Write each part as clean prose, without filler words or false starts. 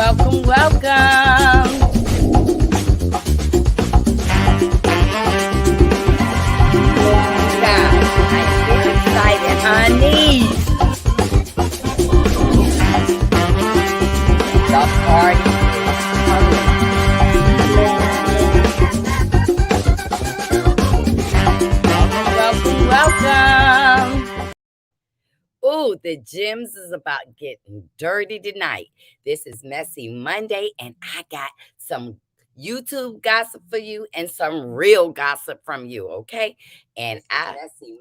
welcome, welcome. Guys, I am very excited, honey. The party is coming. Welcome. Ooh, the gyms is about getting dirty tonight. This is Messy Monday, and I got some YouTube gossip for you and some real gossip from you, okay? And I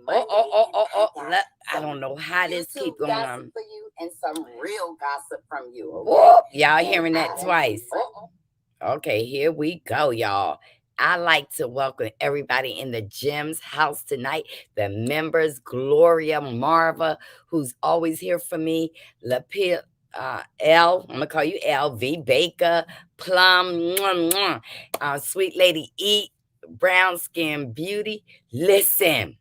I don't know how this keep going on. For you and some real gossip from you, okay? Y'all hearing that twice? Okay, here we go, y'all. I like to welcome everybody in the Jim's house tonight. The members, Gloria, Marva, who's always here for me, Lapia, L, I'm gonna call you L, V Baker, Plum, Sweet Lady E, Brown Skin Beauty. Listen,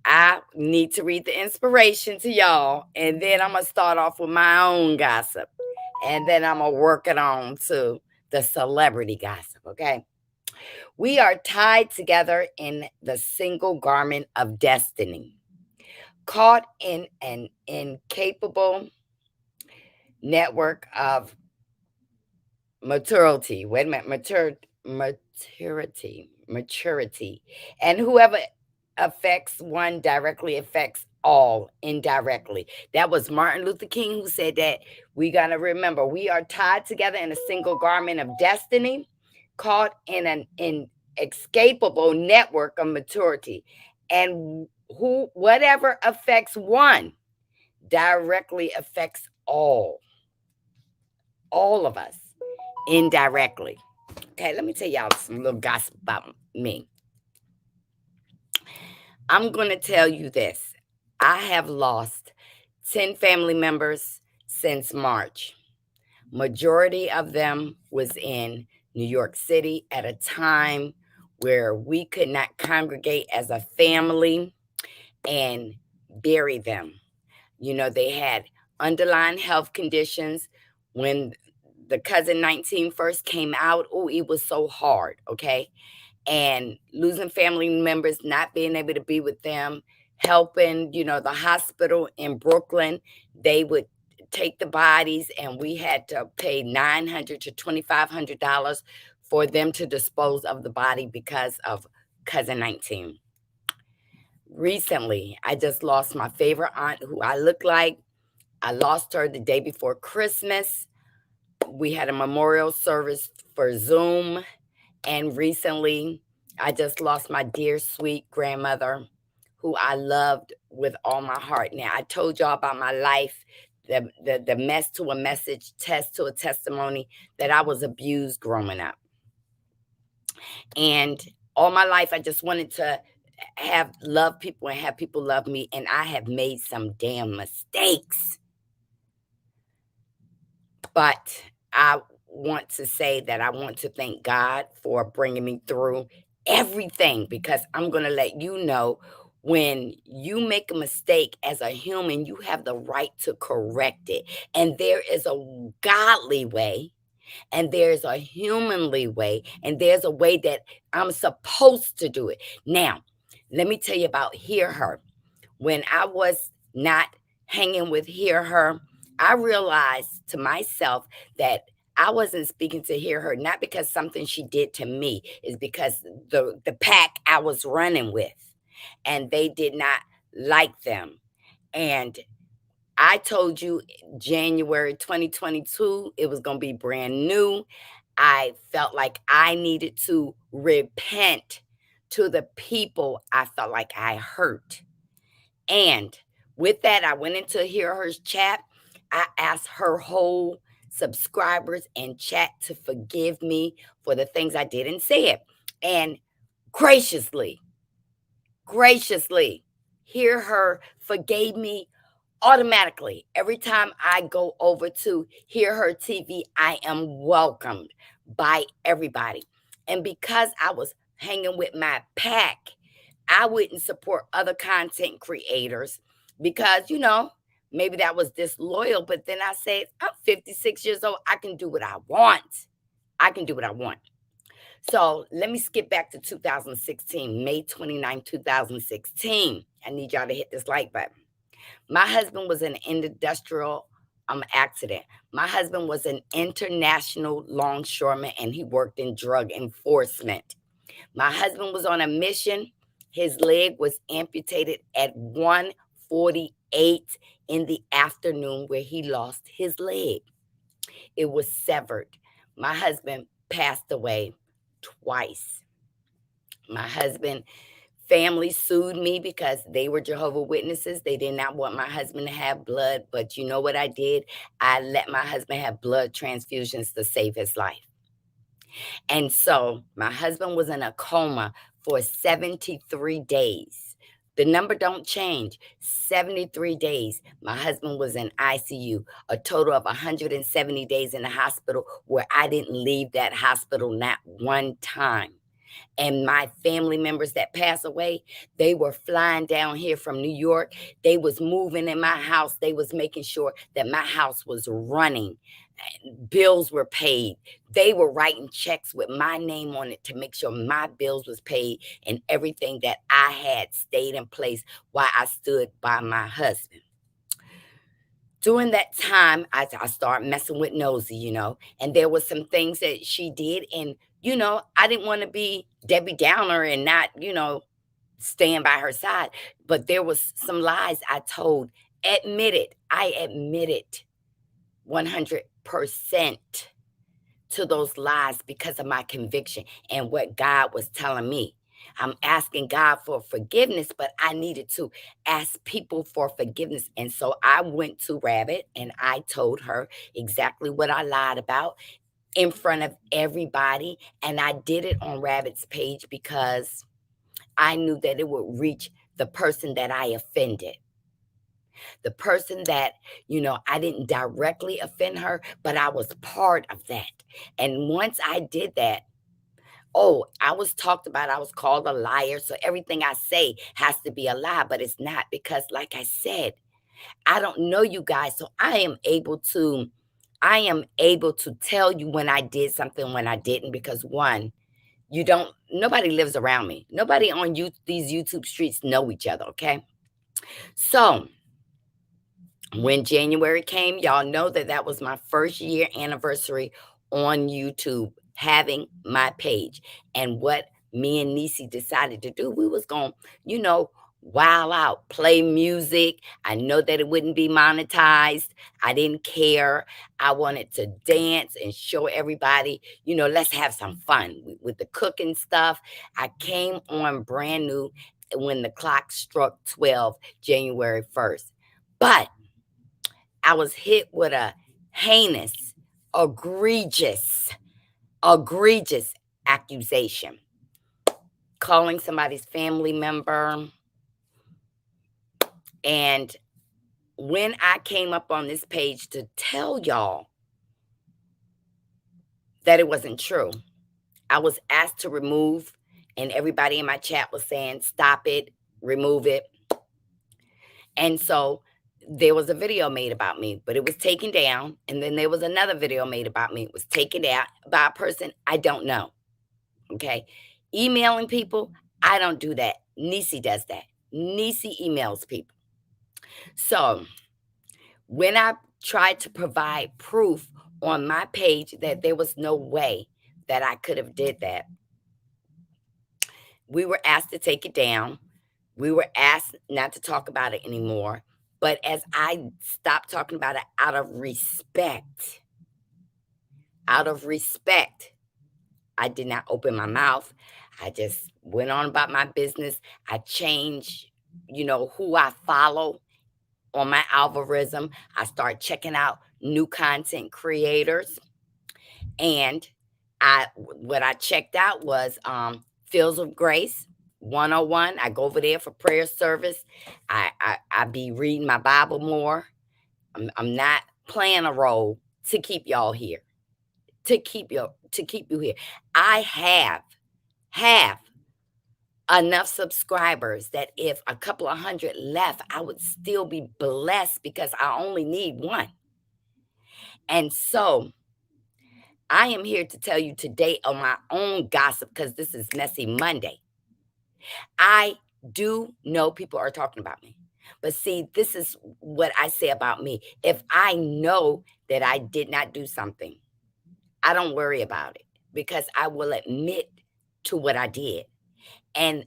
I need to read the inspiration to y'all, and then I'm gonna start off with my own gossip, and then I'm gonna work it on to the celebrity gossip, okay? We are tied together in the single garment of destiny, caught in an incapable network of maturity. Wait a minute, maturity. And whoever affects one directly affects all indirectly. That was Martin Luther King who said that. We got to remember, we are tied together in a single garment of destiny, caught in an inescapable network of maturity. And whatever affects one directly affects all of us indirectly. Okay, let me tell y'all some little gossip about me. I'm going to tell you this. I have lost 10 family members since March. Majority of them was in New York City at a time where we could not congregate as a family and bury them. You know, they had underlying health conditions. When the cousin 19 first came out, oh, it was so hard, okay? And losing family members, not being able to be with them, helping, the hospital in Brooklyn, they would take the bodies and we had to pay $900 to $2,500 for them to dispose of the body because of cousin 19. Recently, I just lost my favorite aunt who I look like. I lost her the day before Christmas. We had a memorial service for Zoom. And recently, I just lost my dear, sweet grandmother, who I loved with all my heart. Now, I told y'all about my life, the mess to a message, test to a testimony, that I was abused growing up. And all my life, I just wanted to love people and have people love me. And I have made some damn mistakes. But I want to say that I want to thank God for bringing me through everything, because I'm going to let you know, when you make a mistake as a human, you have the right to correct it. And there is a godly way, and there's a humanly way, and there's a way that I'm supposed to do it. Now, let me tell you about Hear Her. When I was not hanging with Hear Her, I realized to myself that I wasn't speaking to Hear Her, not because something she did to me, is because the pack I was running with, and they did not like them. And I told you January 2022, it was going to be brand new. I felt like I needed to repent to the people I felt like I hurt. And with that, I went into Hear Her's chat. I asked her whole subscribers and chat to forgive me for the things I did and said. And graciously, Hear Her forgave me automatically. Every time I go over to Hear Her TV, I am welcomed by everybody. And because I was hanging with my pack, I wouldn't support other content creators because, maybe that was disloyal, but then I said, I'm 56 years old. I can do what I want. I can do what I want. So let me skip back to 2016, May 29, 2016. I need y'all to hit this like button. My husband was in an industrial accident. My husband was an international longshoreman and he worked in drug enforcement. My husband was on a mission. His leg was amputated at 1:48 in the afternoon where he lost his leg. It was severed. My husband passed away twice. My husband family sued me because they were Jehovah Witnesses. They did not want my husband to have blood, but you know what I did? I let my husband have blood transfusions to save his life. And so my husband was in a coma for 73 days. The number don't change. 73 days. My husband was in ICU, a total of 170 days in the hospital where I didn't leave that hospital not one time. And my family members that passed away, they were flying down here from New York. They was moving in my house. They was making sure that my house was running. Bills were paid. They were writing checks with my name on it to make sure my bills was paid and everything that I had stayed in place while I stood by my husband. During that time, I started messing with Nosy, and there was some things that she did. And, I didn't want to be Debbie Downer and not, stand by her side. But there was some lies I told. I admitted 100% to those lies because of my conviction and what God was telling me. I'm asking God for forgiveness, but I needed to ask people for forgiveness. And so I went to Rabbit and I told her exactly what I lied about in front of everybody. And I did it on Rabbit's page because I knew that it would reach the person that I offended. The person that, I didn't directly offend her, but I was part of that. And once I did that, oh, I was talked about, I was called a liar. So everything I say has to be a lie, but it's not because, like I said, I don't know you guys. So I am able to tell you when I did something, when I didn't, because one, nobody lives around me. Nobody on these YouTube streets know each other. Okay. So when January came, y'all know that was my first year anniversary on YouTube, having my page. And what me and Nisi decided to do, we was going to, wild out, play music. I know that it wouldn't be monetized. I didn't care. I wanted to dance and show everybody, let's have some fun with the cooking stuff. I came on brand new when the clock struck 12, January 1st. But I was hit with a heinous, egregious, egregious accusation. Calling somebody's family member. And when I came up on this page to tell y'all that it wasn't true, I was asked to remove, and everybody in my chat was saying, stop it, remove it. And so there was a video made about me, but it was taken down. And then there was another video made about me. It was taken down by a person I don't know. Okay. Emailing people, I don't do that. Nisi does that. Nisi emails people. So when I tried to provide proof on my page that there was no way that I could have did that, we were asked to take it down. We were asked not to talk about it anymore. But as I stopped talking about it out of respect, I did not open my mouth. I just went on about my business. I changed, who I follow on my algorithm. I started checking out new content creators. And what I checked out was Fields of Grace 101. I go over there for prayer service. I be reading my Bible more. I'm not playing a role to keep y'all here, to keep you here. I have enough subscribers that if a couple of hundred left, I would still be blessed because I only need one. And so I am here to tell you today on my own gossip because this is Messy Monday. I do know people are talking about me. But see, this is what I say about me. If I know that I did not do something, I don't worry about it because I will admit to what I did. And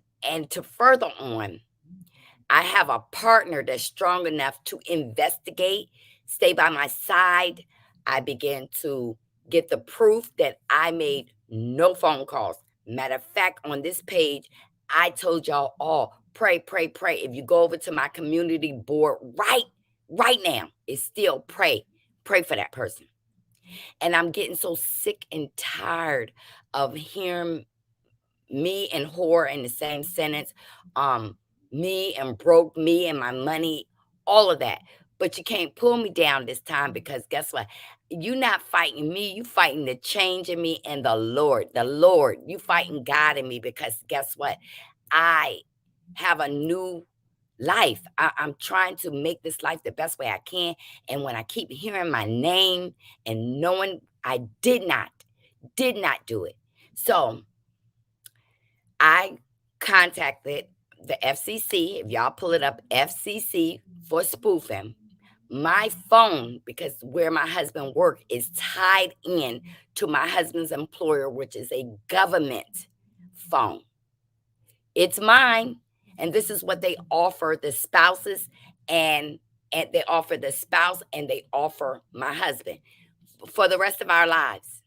to further on, I have a partner that's strong enough to investigate, stay by my side. I began to get the proof that I made no phone calls. Matter of fact, on this page, I told y'all all pray, pray, pray. If you go over to my community board right now, it's still pray, pray for that person. And I'm getting so sick and tired of hearing me and whore in the same sentence, um, me and broke, me and my money, all of that. But you can't pull me down this time because guess what? You're not fighting me. You fighting the change in me and the Lord. The Lord. You fighting God in me because guess what? I have a new life. I'm trying to make this life the best way I can. And when I keep hearing my name and knowing I did not do it. So I contacted the FCC. If y'all pull it up, FCC for spoofing. My phone, because where my husband worked, is tied in to my husband's employer, which is a government phone. It's mine, and this is what they offer the spouses, and they offer the spouse, and they offer my husband for the rest of our lives.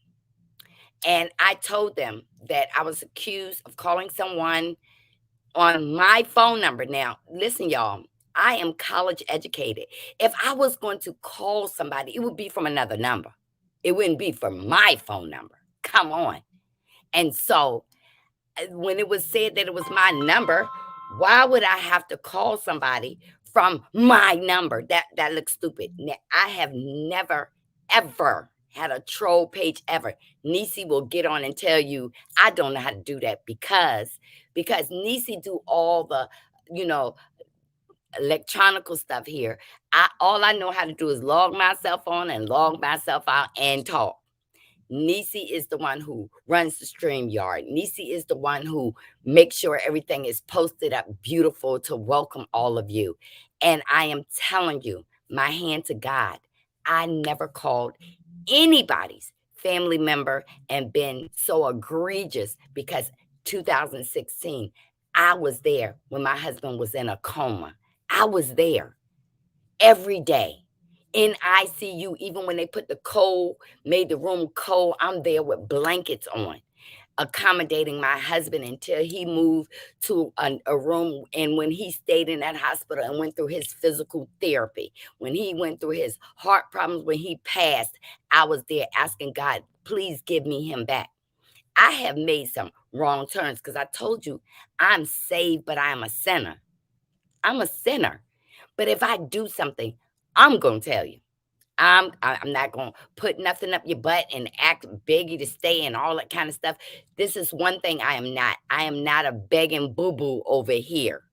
And I told them that I was accused of calling someone on my phone number. Now, listen, y'all, I am college educated. If I was going to call somebody, it would be from another number. It wouldn't be from my phone number. Come on. And so when it was said that it was my number, why would I have to call somebody from my number? That looks stupid. I have never ever had a troll page ever. Nisi will get on and tell you I don't know how to do that because Nisi do all the you know electronical stuff here. All I know how to do is log myself on and log myself out and talk. Nisi is the one who runs the stream yard. Nisi is the one who makes sure everything is posted up beautiful to welcome all of you. And I am telling you, my hand to God, I never called anybody's family member and been so egregious because 2016, I was there when my husband was in a coma. I was there every day in ICU, even when they put the cold, made the room cold, I'm there with blankets on, accommodating my husband until he moved to a room. And when he stayed in that hospital and went through his physical therapy, when he went through his heart problems, when he passed, I was there asking God, please give me him back. I have made some wrong turns because I told you I'm saved, but I am a sinner. I'm a sinner. But if I do something, I'm going to tell you. I'm not going to put nothing up your butt and act beg you to stay and all that kind of stuff. This is one thing I am not. I am not a begging boo-boo over here.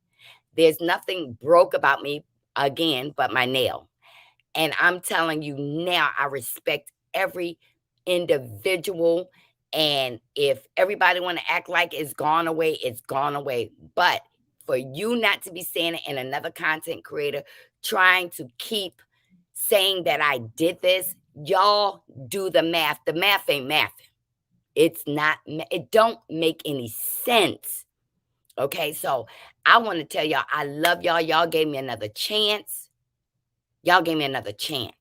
There's nothing broke about me again but my nail. And I'm telling you now, I respect every individual. And if everybody want to act like it's gone away, it's gone away. But for you not to be saying it and another content creator trying to keep saying that I did this, y'all do the math. The math ain't math. It's not, it don't make any sense. Okay, so I want to tell y'all, I love y'all. Y'all gave me another chance. Y'all gave me another chance.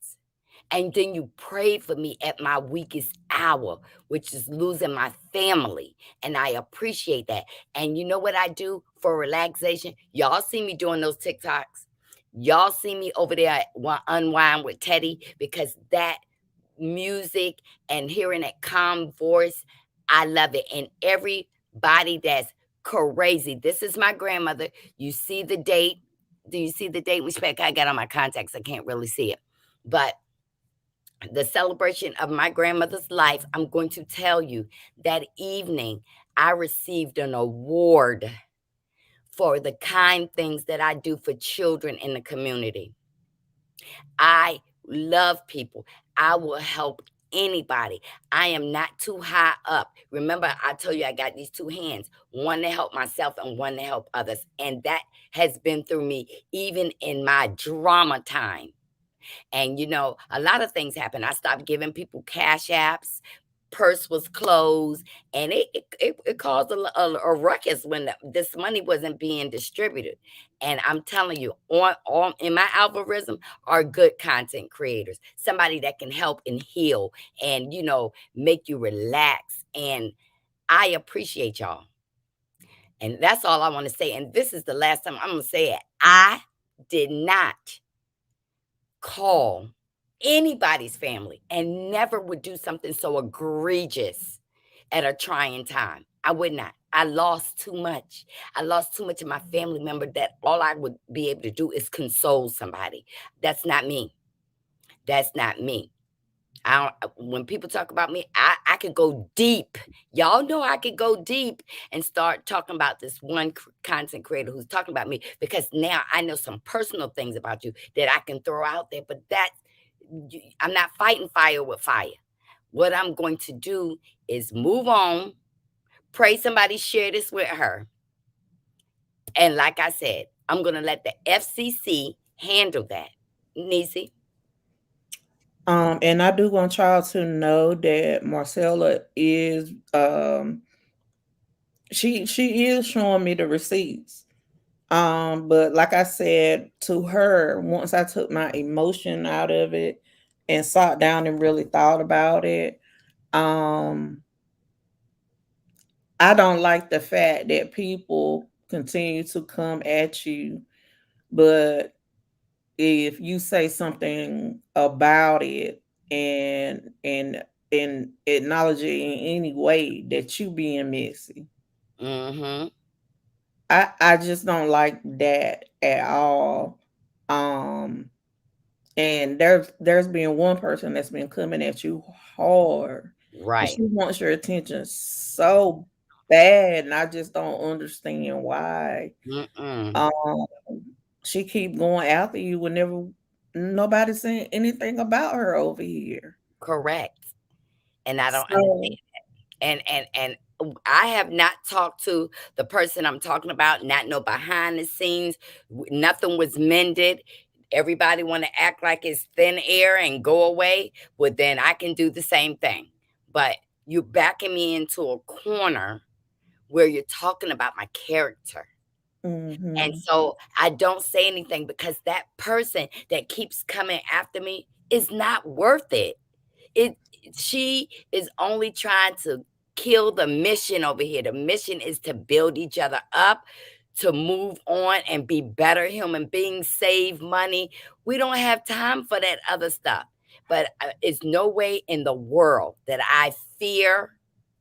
And then you prayed for me at my weakest hour, which is losing my family. And I appreciate that. And you know what I do for relaxation? Y'all see me doing those TikToks. Y'all see me over there at Unwind with Teddy because that music and hearing that calm voice, I love it. And everybody that's crazy. This is my grandmother. You see the date. Do you see the date? Respect, I got on my contacts. I can't really see it. But the celebration of my grandmother's life, I'm going to tell you that evening I received an award. for the kind things that I do for children in the community. I love people. I will help anybody. I am not too high up. Remember, I told you I got these two hands, one to help myself and one to help others. And that has been through me, even in my drama time. And a lot of things happened. I stopped giving people cash apps. Purse was closed, and it caused a ruckus when this money wasn't being distributed. And I'm telling you, on in my algorithm are good content creators, somebody that can help and heal, and make you relax. And I appreciate y'all. And that's all I want to say. And this is the last time I'm gonna say it. I did not call anybody's family and never would do something so egregious at a trying time. I would not. I lost too much. I lost too much of my family member that all I would be able to do is console somebody. That's not me. That's not me. I don't, when people talk about me, I could go deep. Y'all know I could go deep and start talking about this one content creator who's talking about me, because now I know some personal things about you that I can throw out there. But I'm not fighting fire with fire. What I'm going to do is move on, pray somebody share this with her. And like I said, I'm going to let the FCC handle that. Nisi? And I do want y'all to know that Marcella is she is showing me the receipts. But like I said to her, once I took my emotion out of it and sat down and really thought about it, um, I don't like the fact that people continue to come at you, but if you say something about it and acknowledge it in any way that you being messy, Mm-hmm. I just don't like that at all. Um, and there's been one person that's been coming at you hard, and Right. she wants your attention so bad, and I just don't understand why. Mm-mm. Um, she keep going after you whenever nobody's saying anything about her over here. Correct. And I don't understand. So, And I have not talked to the person I'm talking about, not no behind the scenes. Nothing was mended. Everybody want to act like it's thin air and go away. Well, then I can do the same thing. But you backing me into a corner where you're talking about my character. And mhm, so I don't say anything, because that person that keeps coming after me is not worth it. It She is only trying to kill the mission over here. The mission is to build each other up, to move on and be better human beings, save money. We don't have time for that other stuff. But it's no way in the world that I fear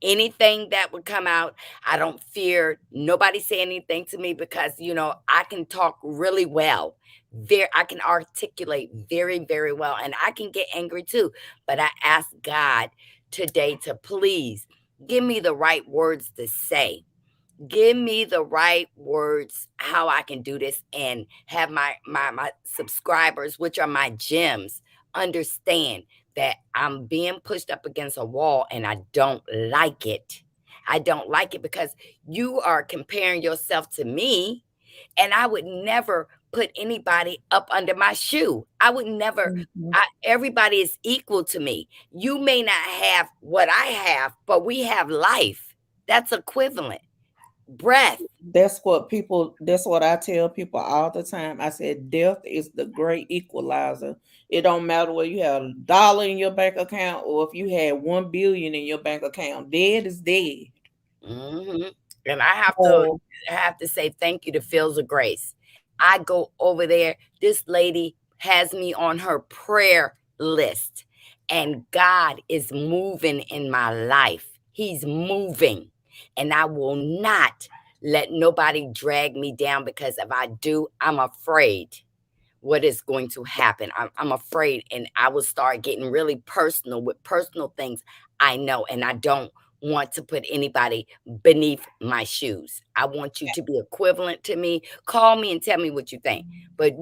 anything that would come out. I don't fear nobody say anything to me, because I can talk really well. I can articulate very, very well, and I can get angry too. But I ask God today to please give me the right words to say. Give me the right words how I can do this and have my subscribers, which are my gems, understand that I'm being pushed up against a wall and I don't like it. I don't like it, because you are comparing yourself to me, and I would never put anybody up under my shoe. I would never. mhm. Everybody is equal to me. You may not have what I have, but we have life. That's equivalent. Breath. That's what I tell people all the time. I said death is the great equalizer. It don't matter whether you have $1 in your bank account or if you had 1 billion in your bank account. Dead is dead. Mhm. And I have to say thank you to Fields of Grace. I go over there. This lady has me on her prayer list, and God is moving in my life. He's moving, and I will not let nobody drag me down, because if I do, I'm afraid what is going to happen. I'm afraid, and I will start getting really personal with personal things I know, and I don't want to put anybody beneath my shoes. I want you to be equivalent to me. Call me and tell me what you think. But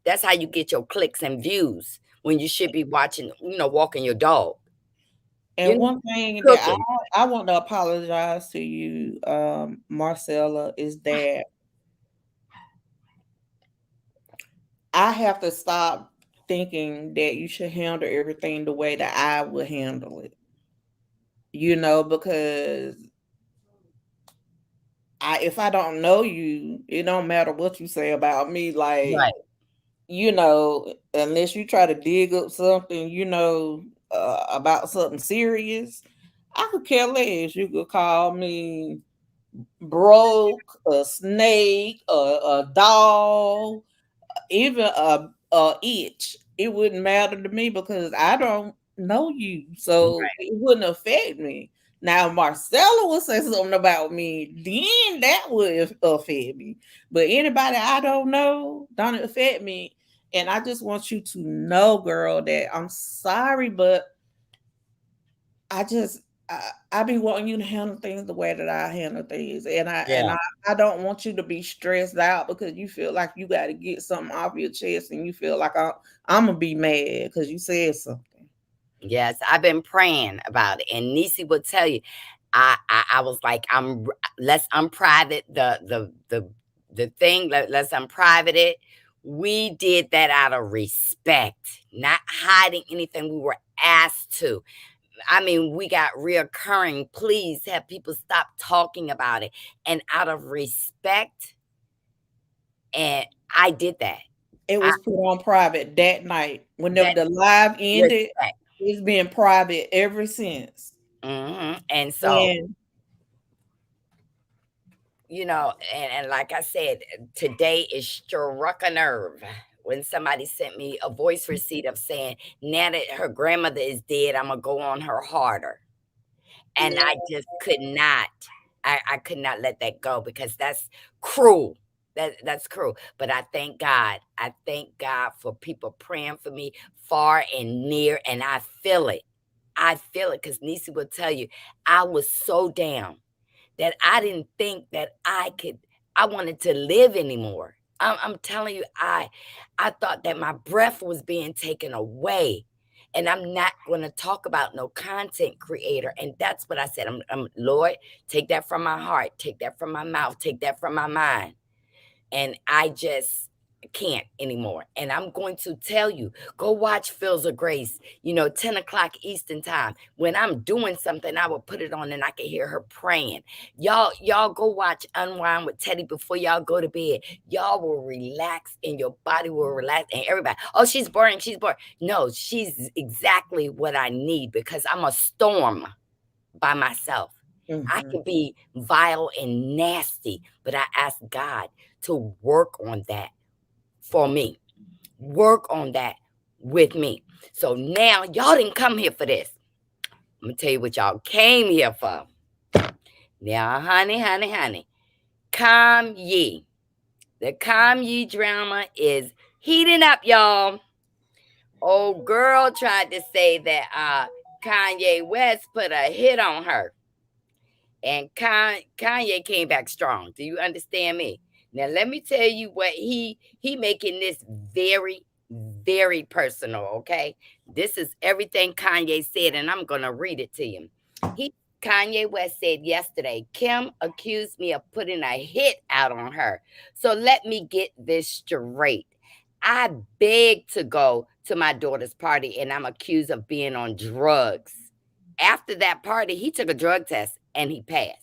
that's how you get your clicks and views when you should be watching, walking your dog. And You know, one thing that cooking. I want to apologize to you, Marcella, is that I have to stop thinking that you should handle everything the way that I would handle it. Because if I don't know you, it don't matter what you say about me. Like, Right. unless you try to dig up something, about something serious, I could care less. You could call me broke, a snake, a dog, even a itch. It wouldn't matter to me because I don't know you, so Right. it wouldn't affect me. Now, Marcella would say something about me, then that would affect me. But anybody I don't know don't affect me. And I just want you to know, girl, that I'm sorry, but I just I be wanting you to handle things the way that I handle things, and I and Yeah. I, I don't want you to be stressed out because you feel like you got to get something off your chest, and you feel like I'm gonna be mad because you said something. Yes, I've been praying about it, and Nisi will tell you. I was like, let's unprivate the thing. Let's unprivate it. We did that out of respect, not hiding anything. We were asked to. I mean, we got reoccurring. Please have people stop talking about it, and out of respect, and I did that. It I was put on private that night. Whenever that the live ended, respect. it's been private ever since. And so And and like I said, today it struck a nerve when somebody sent me a voice receipt of saying, now that her grandmother is dead, I'm gonna go on her harder. And I just could not, I could not let that go because that's cruel. That's cruel. But I thank God. I thank God for people praying for me far and near, and I feel it. I feel it because Nisi will tell you, I was so down that I didn't think that I wanted to live anymore. I'm telling you, I thought that my breath was being taken away. And I'm not going to talk about no content creator. And that's what I said. Lord, take that from my heart, take that from my mouth, take that from my mind. And I just can't anymore. And I'm going to tell you, go watch Fields of Grace, 10 o'clock Eastern time. When I'm doing something, I will put it on and I can hear her praying. Y'all go watch Unwind with Teddy before y'all go to bed. Y'all will relax and your body will relax. And everybody, oh, she's boring. She's boring. No, she's exactly what I need because I'm a storm by myself. I mhm. could be vile and nasty, but I ask God to work on that for me. Work on that with me. So now y'all didn't come here for this. I'm gonna tell you what y'all came here for. Now, honey, honey, honey, calm ye. The calm ye drama is heating up, y'all. Old girl tried to say that Kanye West put a hit on her. And Kanye came back strong. Do you understand me? Now let me tell you what he making this very very personal, okay? This is everything Kanye said and I'm going to read it to you. He Kanye West said yesterday, Kim accused me of putting a hit out on her. So let me get this straight. I begged to go to my daughter's party and I'm accused of being on drugs. After that party, he took a drug test and he passed.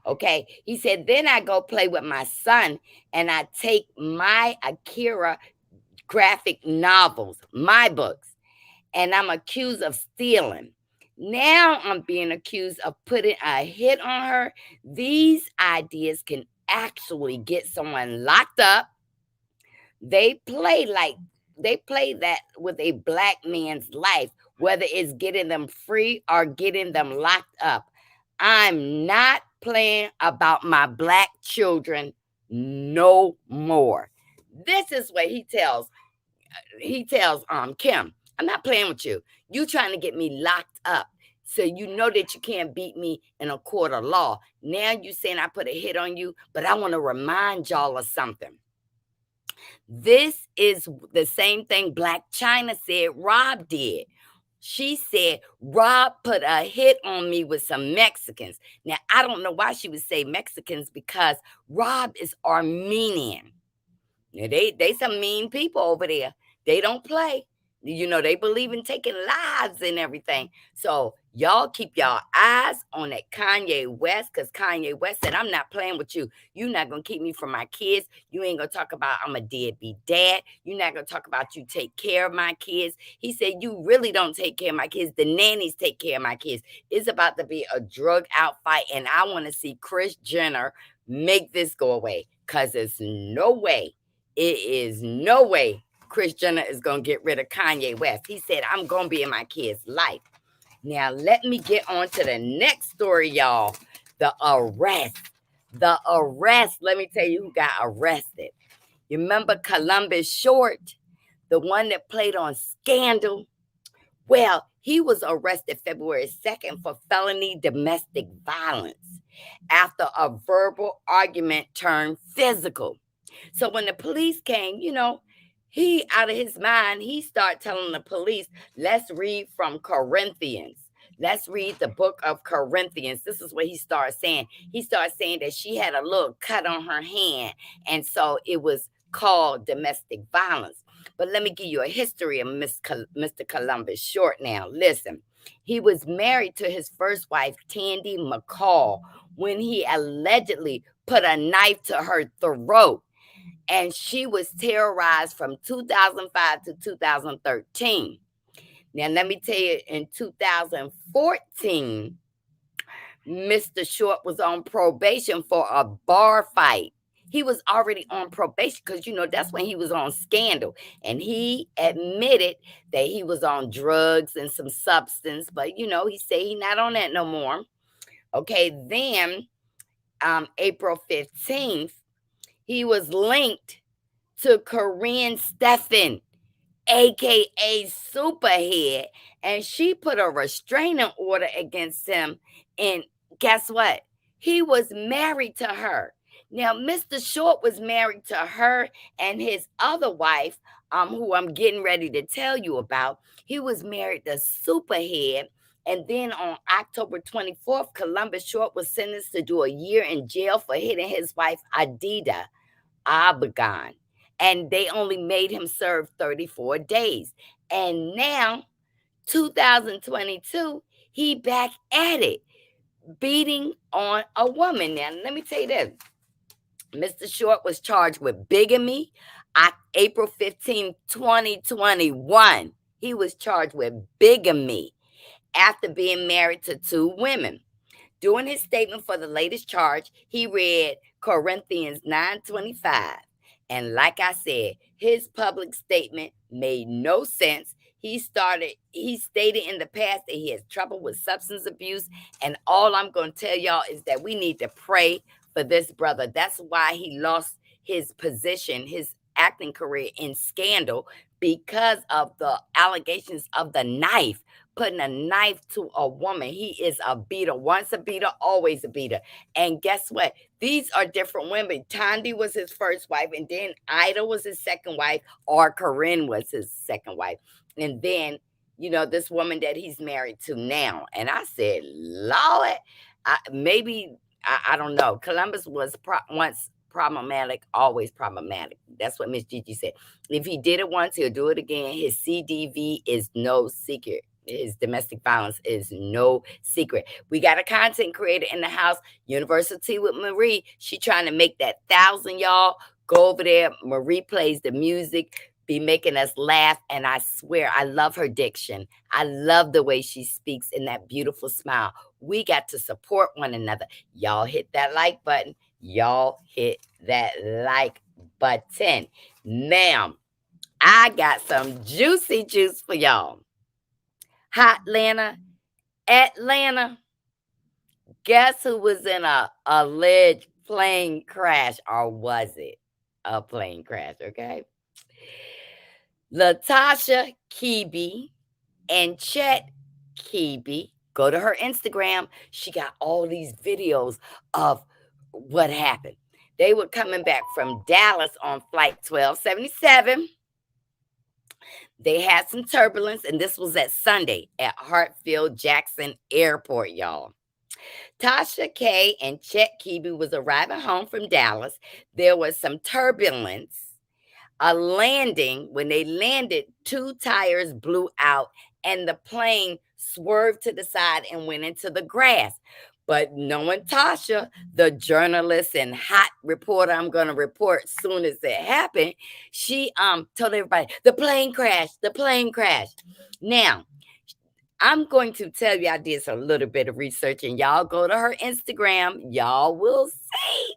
Okay. He said, then I go play with my son and I take my Akira graphic novels, my books, and I'm accused of stealing. Now I'm being accused of putting a hit on her. These ideas can actually get someone locked up. They play like they play that with a black man's life, whether it's getting them free or getting them locked up. I'm not playing about my black children no more. This is what he tells Kim, I'm not playing with you. You trying to get me locked up. So you know that you can't beat me in a court of law. Now you saying I put a hit on you, but I want to remind y'all of something. This is the same thing Black China said Rob did. She said Rob put a hit on me with some Mexicans. Now I don't know why she would say Mexicans, because Rob is Armenian. Yeah, they some mean people over there. They don't play. They believe in taking lives and everything. So y'all keep y'all eyes on that Kanye West, because Kanye West said, I'm not playing with you. You're not gonna keep me from my kids. You ain't gonna talk about I'm a deadbeat dad. You're not gonna talk about you take care of my kids. He said, you really don't take care of my kids. The nannies take care of my kids. It's about to be a drug out fight, and I want to see Kris Jenner make this go away. Cause there's no way, it is no way Kris Jenner is going to get rid of Kanye West. He said, I'm going to be in my kid's life. Now, let me get on to the next story, y'all. The arrest. The arrest. Let me tell you who got arrested. You remember Columbus Short, the one that played on Scandal? Well, he was arrested February 2nd for felony domestic violence after a verbal argument turned physical. So when the police came, he out of his mind, he started telling the police, let's read from Corinthians. Let's read the book of Corinthians. This is what he started saying. He started saying that she had a little cut on her hand. And so it was called domestic violence. But let me give you a history of Mr. Columbus Short now. Listen, he was married to his first wife, Tandy McCall, when he allegedly put a knife to her throat, and she was terrorized from 2005 to 2013. Now, let me tell you, in 2014, Mr. Short was on probation for a bar fight. He was already on probation because, that's when he was on Scandal. And he admitted that he was on drugs and some substance, but, he said he not on that no more. Okay, then April 15th, he was linked to Corinne Steffen, aka Superhead, and she put a restraining order against him. And guess what? He was married to her. Now, Mr. Short was married to her and his other wife, who I'm getting ready to tell you about. He was married to Superhead. And then on October 24th, Columbus Short was sentenced to do a year in jail for hitting his wife, Adida Abegon, and they only made him serve 34 days. And now, 2022, he back at it, beating on a woman. Now, let me tell you this. Mr. Short was charged with bigamy April 15th, 2021. He was charged with bigamy after being married to two women. During his statement for the latest charge, he read Corinthians 9:25. And like I said, his public statement made no sense. He stated in the past that he has trouble with substance abuse. And all I'm going to tell y'all is that we need to pray for this brother. That's why he lost his position, his acting career in Scandal, because of the allegations of the knife, putting a knife to a woman. He is a beater, once a beater, always a beater. And guess what? These are different women. Tandy was his first wife, and then Ida was his second wife, or Corinne was his second wife. And then, this woman that he's married to now. And I said, Lord, I don't know. Columbus was once problematic, always problematic. That's what Miss Gigi said. If he did it once, he'll do it again. His CDV is no secret. His domestic violence is no secret. We got a content creator in the house, University with Marie. She trying to make that 1,000, y'all. Go over there. Marie plays the music, be making us laugh. And I swear, I love her diction. I love the way she speaks in that beautiful smile. We got to support one another. Y'all hit that like button. Y'all hit that like button. Now, I got some juicy juice for y'all. Atlanta. Guess who was in a alleged plane crash, or was it a plane crash? Okay. Latasha Kebe and Chet Kebe Go to her Instagram. She got all these videos of what happened. They were coming back from Dallas on flight 1277. They had some turbulence, and this was at Sunday at Hartfield Jackson Airport, y'all. Tasha K and Chet Kibi was arriving home from Dallas. There was some turbulence. A landing, when they landed, two tires blew out and the plane swerved to the side and went into the grass. But knowing Tasha, the journalist and hot reporter, I'm going to report soon as it happened, she told everybody, the plane crashed, the plane crashed. Now, I'm going to tell you, I did a little bit of research, and y'all go to her Instagram. Y'all will see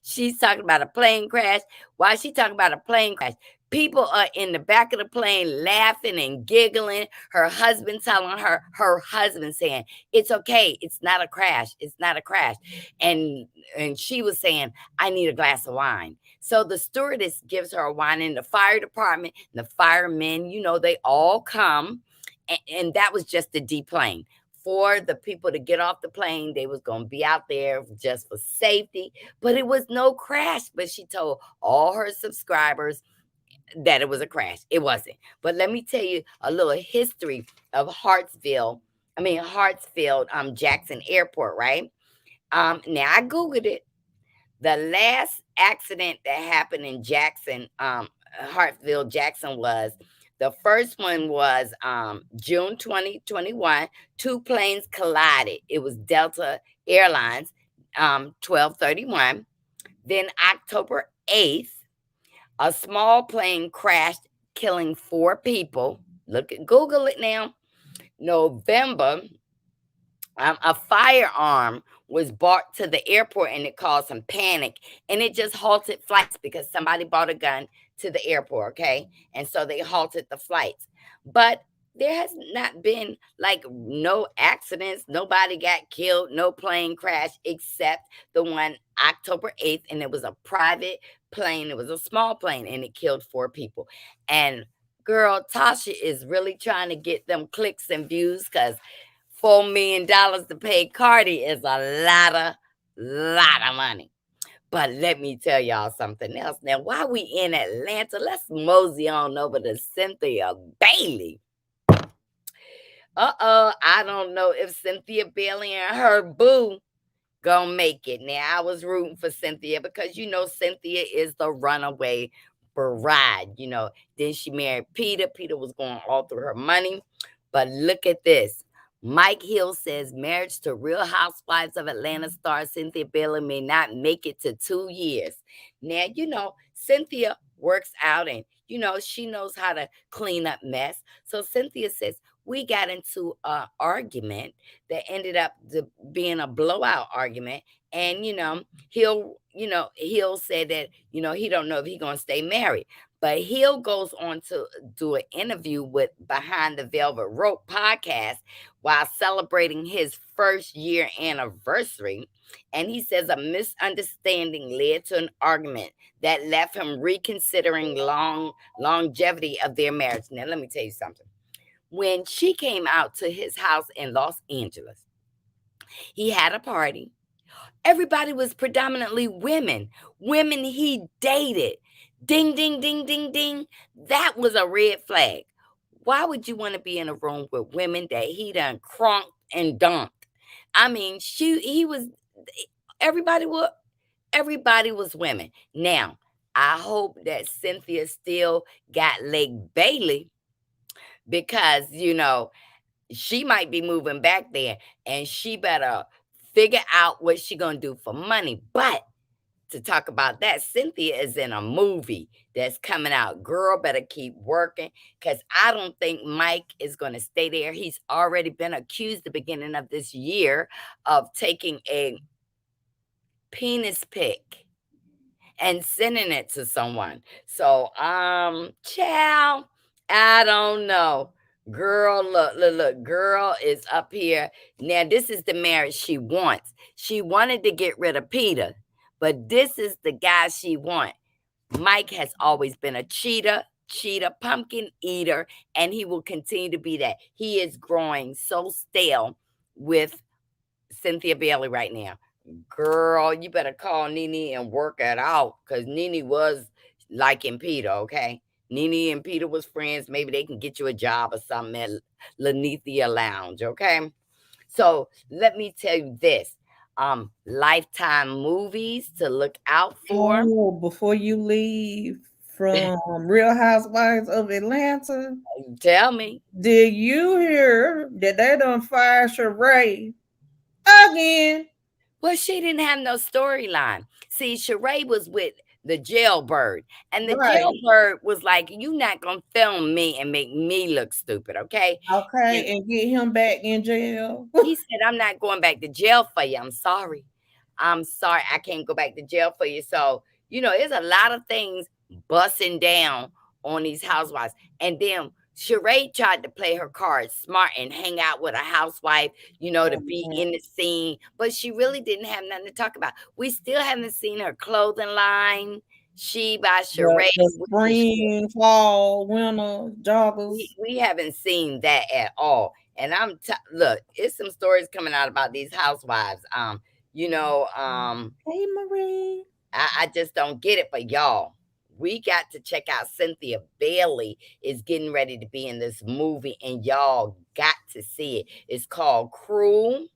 she's talking about a plane crash. Why is she talking about a plane crash? People are in the back of the plane laughing and giggling. Her husband telling her husband saying, it's okay. It's not a crash. It's not a crash. And she was saying, I need a glass of wine. So the stewardess gives her a wine in the fire department. The firemen, they all come. And that was just the deplane. For the people to get off the plane, they was going to be out there just for safety. But it was no crash. But she told all her subscribers that it was a crash. It wasn't. But let me tell you a little history of Hartsfield, Jackson Airport, right? Now I Googled it. The last accident that happened in Jackson, Hartsfield, Jackson was the first one was June 2021. Two planes collided. It was Delta Airlines, 1231. Then October 8th, a small plane crashed, killing 4 people. Look at Google it now. November, a firearm was brought to the airport and it caused some panic, and it just halted flights because somebody bought a gun to the airport, okay? And so they halted the flights. But there has not been like no accidents, nobody got killed, no plane crash except the one October 8th, and it was a private plane. It was a small plane and it killed 4 people. And girl, Tasha is really trying to get them clicks and views because $4 million to pay Cardi is a lot of money. But let me tell y'all something else. Now, while we in Atlanta, let's mosey on over to Cynthia Bailey. I don't know if Cynthia Bailey and her boo gonna make it. Now, I was rooting for Cynthia because Cynthia is the runaway bride. Then she married Peter. Peter was going all through her money. But look at this. Mike Hill says marriage to Real Housewives of Atlanta star Cynthia Bailey may not make it to 2 years. Now, Cynthia works out and, she knows how to clean up mess. So Cynthia says, we got into an argument that ended up being a blowout argument. And, Hill said that, he don't know if he's going to stay married. But Hill goes on to do an interview with Behind the Velvet Rope podcast while celebrating his first year anniversary. And he says a misunderstanding led to an argument that left him reconsidering longevity of their marriage. Now, let me tell you something. When she came out to his house in Los Angeles, he had a party. Everybody was predominantly women he dated. Ding, ding, ding, ding, ding. That was a red flag. Why would you want to be in a room with women that he done cronked and dumped? I mean, everybody was women. Now, I hope that Cynthia still got Lake Bailey because, she might be moving back there and she better figure out what she gonna do for money. But to talk about that, Cynthia is in a movie that's coming out. Girl, better keep working because I don't think Mike is going to stay there. He's already been accused the beginning of this year of taking a penis pic and sending it to someone. So, child, I don't know. Girl, look, girl is up here. Now, this is the marriage she wants. She wanted to get rid of Peter, but this is the guy she wants. Mike has always been a cheater, pumpkin eater, and he will continue to be that. He is growing so stale with Cynthia Bailey right now. Girl, you better call Nene and work it out because Nene was liking Peter, okay? Nene and Peter was friends. Maybe they can get you a job or something at Lanithia Lounge, okay? So let me tell you this. Lifetime movies to look out for. Oh, before you leave from Real Housewives of Atlanta, Tell me. did you hear that they done fired Sheree again? Well, she didn't have no storyline. See, Sheree was with the jailbird, and the Right. jailbird was like, "You not gonna film me and make me look stupid, okay?" And Okay, and get him back in jail. he said, "I'm not going back to jail for you. I'm sorry. I'm sorry. I can't go back to jail for you." So, there's a lot of things busting down on these housewives. And then Sheree tried to play her cards smart and hang out with a housewife, to be Mhm. in the scene, but she really didn't have nothing to talk about. We still haven't seen her clothing line. She by Sheree, The which is spring, fall, winter joggers. we haven't seen that at all. And look, it's some stories coming out about these housewives. You know, um, Hey, Marie. I just don't get it, but y'all, we got to check out Cynthia Bailey is getting ready to be in this movie, and y'all got to see it. It's called Cruel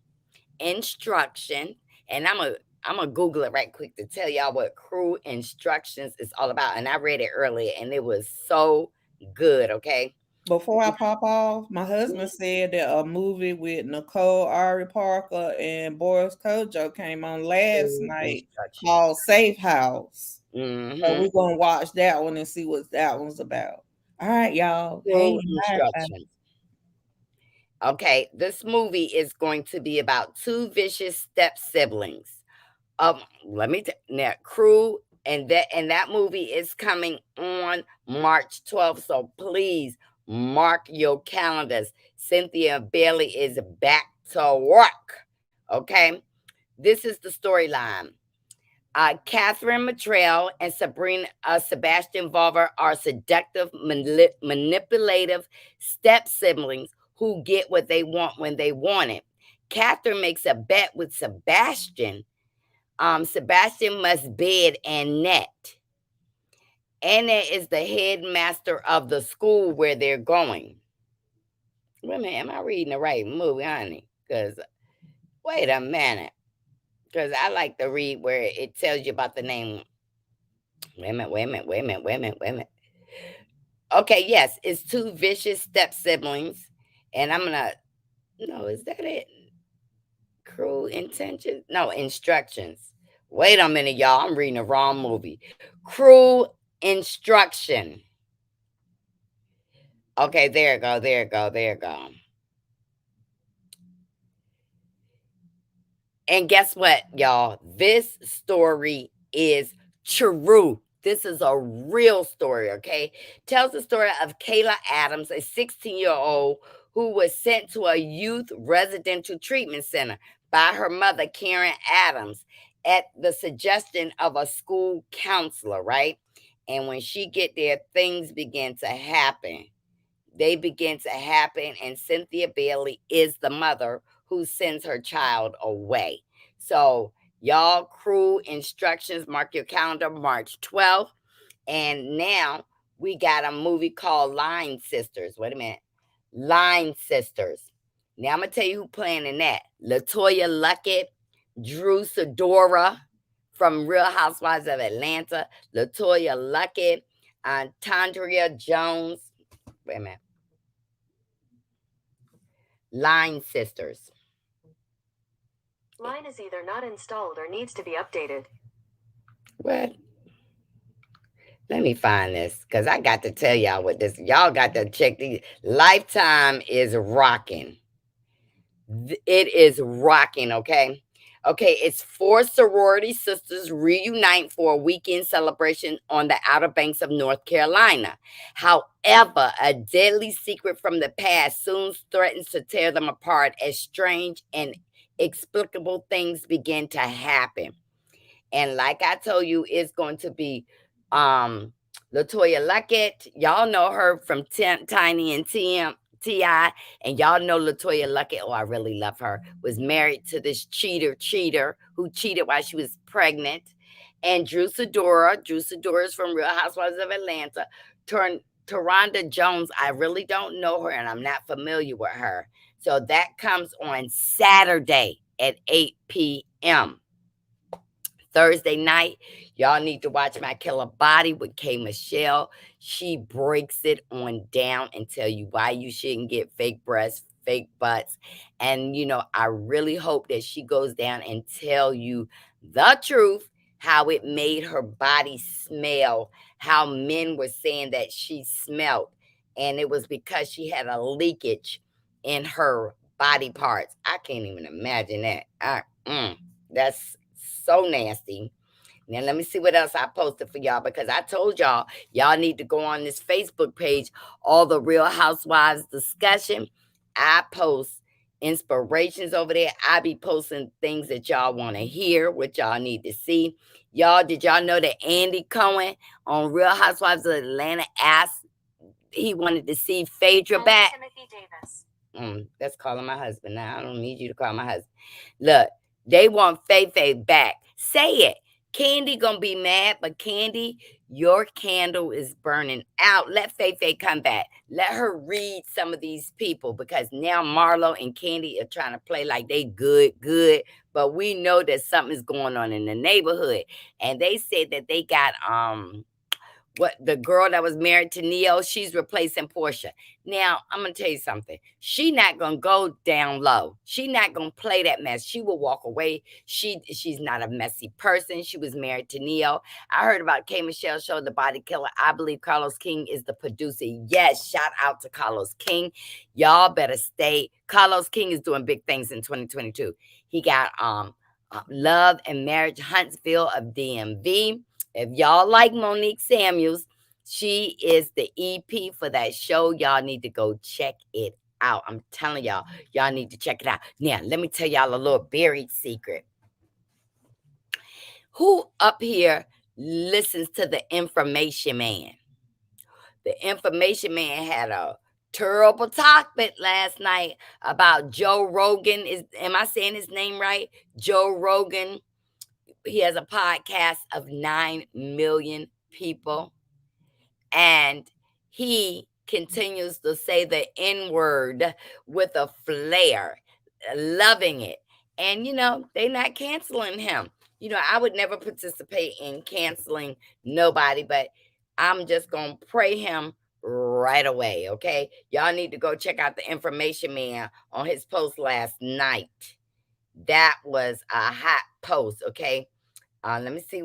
Instruction, and I'm gonna Google it right quick to tell y'all what Cruel Instructions is all about. And I read it earlier, and it was so good. Okay. Before I pop off, my husband said that a movie with Nicole Ari Parker and Boris Kojo came on last Cruel night Instructions. called Safe House. So Mm-hmm. we're gonna watch that one and see what that one's about. All right, y'all. Hey, Cruel bye. Instructions. Okay, this movie is going to be about two vicious step siblings. Let me now Crew, and that movie is coming on March 12th. So please mark your calendars. Cynthia Bailey is back to work. Okay, this is the storyline. Catherine Mattrell and Sebastian Volver are seductive, manipulative step siblings who get what they want when they want it. Catherine makes a bet with Sebastian. Sebastian must bid Annette. Annette is the headmaster of the school where they're going. Wait a minute, am I reading the right movie, honey? Because, wait a minute. Because I like to read where it tells you about the name. Wait a minute, wait a minute, wait a minute, wait a minute, wait a minute. Okay, yes, it's two vicious step siblings. And I'm going to, no, is that it? Cruel intentions? No, instructions. Wait a minute, y'all. I'm reading the wrong movie. Cruel instruction. Okay, there you go, there you go, there you go. And guess what, y'all? This story is true. This is a real story, okay? Tells the story of Kayla Adams, a 16-year-old who was sent to a youth residential treatment center by her mother, Karen Adams, at the suggestion of a school counselor, right? And when she get there, things begin to happen. They begin to happen, and Cynthia Bailey is the mother who sends her child away. So, y'all, crew instructions, mark your calendar, March 12th. And now we got a movie called Line Sisters. Wait a minute. Line Sisters. Now I'm gonna tell you who playing in that. Latoya Luckett, Drew Sidora from Real Housewives of Atlanta, Latoya Luckett, Tandria Jones. Wait a minute. Line Sisters. Line is either not installed or needs to be updated. What? Let me find this because I got to tell y'all what this. Y'all got to check the Lifetime is rocking. It is rocking, okay? Okay, it's four sorority sisters reunite for a weekend celebration on the Outer Banks of North Carolina. However, a deadly secret from the past soon threatens to tear them apart as strange and inexplicable things begin to happen. And like I told you, it's going to be Latoya Luckett. Y'all know her from Tiny and Tim. T.I., and y'all know Latoya Luckett, oh, I really love her, was married to this cheater who cheated while she was pregnant. And Drew Sidora is from Real Housewives of Atlanta. Taronda Jones, I really don't know her and I'm not familiar with her. So that comes on Saturday at 8 p.m. Thursday night, y'all need to watch My Killer Body with K. Michelle. She breaks it on down and tell you why you shouldn't get fake breasts, fake butts. And I really hope that she goes down and tell you the truth, how it made her body smell, how men were saying that she smelled. And it was because she had a leakage in her body parts. I can't even imagine that. That's so nasty. Now let me see what else I posted for y'all, because I told y'all need to go on this Facebook page, All the Real Housewives Discussion. I post inspirations over there. I be posting things that y'all want to hear, what y'all need to see. Y'all, did y'all know that Andy Cohen on Real Housewives of Atlanta asked, he wanted to see Phaedra back? Timothy Davis. That's calling my husband now. I don't need you to call my husband. Look, they want Faye back. Say it. Candy gonna be mad, but Candy, your candle is burning out. Let Faye come back. Let her read some of these people, because now Marlo and Candy are trying to play like they good, but we know that something's going on in the neighborhood. And they said that they got what, the girl that was married to Neo, she's replacing Portia. Now, I'm gonna tell you something. She not gonna go down low. She not gonna play that mess. She will walk away. She's not a messy person. She was married to Neo. I heard about K. Michelle show, The Body Killer. I believe Carlos King is the producer. Yes, shout out to Carlos King. Y'all better stay. Carlos King is doing big things in 2022. He got Love and Marriage Huntsville of DMV. If y'all like Monique Samuels, she is the EP for that show. Y'all need to go check it out. I'm telling y'all need to check it out. Now, let me tell y'all a little buried secret. Who up here listens to the Information Man? The Information Man had a terrible topic last night about Joe Rogan. Am I saying his name right? Joe Rogan. He has a podcast of 9 million people, and he continues to say the N word with a flair, loving it. And they're not canceling him. I would never participate in canceling nobody, but I'm just gonna pray him right away. Okay, y'all need to go check out the Information Man on his post last night. That was a hot post. Okay, let me see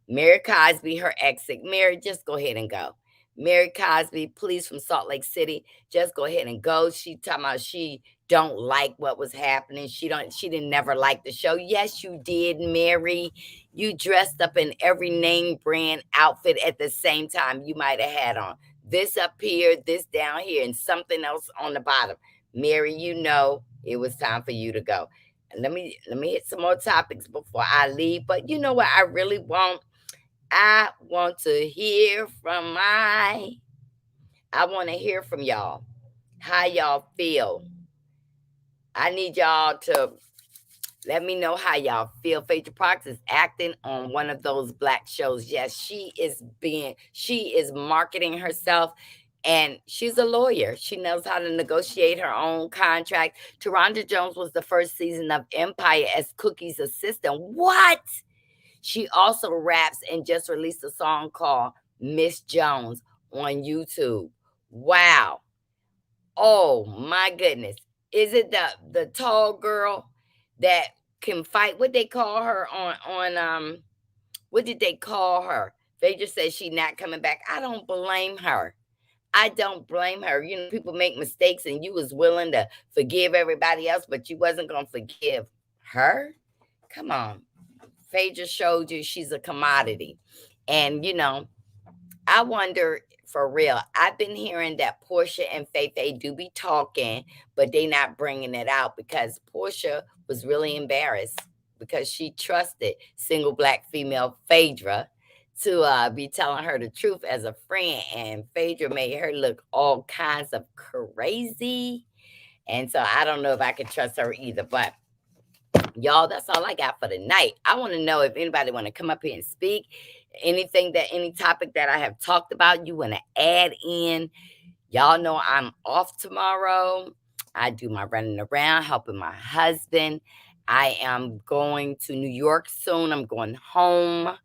Mary Cosby, her exit. Mary, just go ahead and go. Mary Cosby, please, from Salt Lake City, just go ahead and go. She talking about she don't like what was happening. She didn't never like the show. Yes, you did, Mary. You dressed up in every name brand outfit at the same time. You might have had on this up here, this down here, and something else on the bottom. Mary, it was time for you to go. Let me hit some more topics before I leave. But you know what I really want? I want to hear from I want to hear from y'all. How y'all feel? I need y'all to let me know how y'all feel. Phaedra Parks is acting on one of those black shows. Yes, she is marketing herself. And she's a lawyer. She knows how to negotiate her own contract. Taronda Jones was the first season of Empire as Cookie's assistant. What? She also raps and just released a song called Miss Jones on YouTube. Wow. Oh my goodness. Is it the tall girl that can fight? What they call her on what did they call her? They just said she not coming back. I don't blame her. I don't blame her. People make mistakes and you was willing to forgive everybody else, but you wasn't going to forgive her. Come on. Faye just showed you she's a commodity. And, I wonder for real. I've been hearing that Portia and Faye do be talking, but they not bringing it out because Portia was really embarrassed because she trusted single black female Phaedra to be telling her the truth as a friend, and Phaedra made her look all kinds of crazy. And so I don't know if I can trust her either. But y'all, that's all I got for tonight. I want to know if anybody want to come up here and speak. Anything that any topic that I have talked about, you want to add in. Y'all know I'm off tomorrow. I do my running around, helping my husband. I am going to New York soon. I'm going home.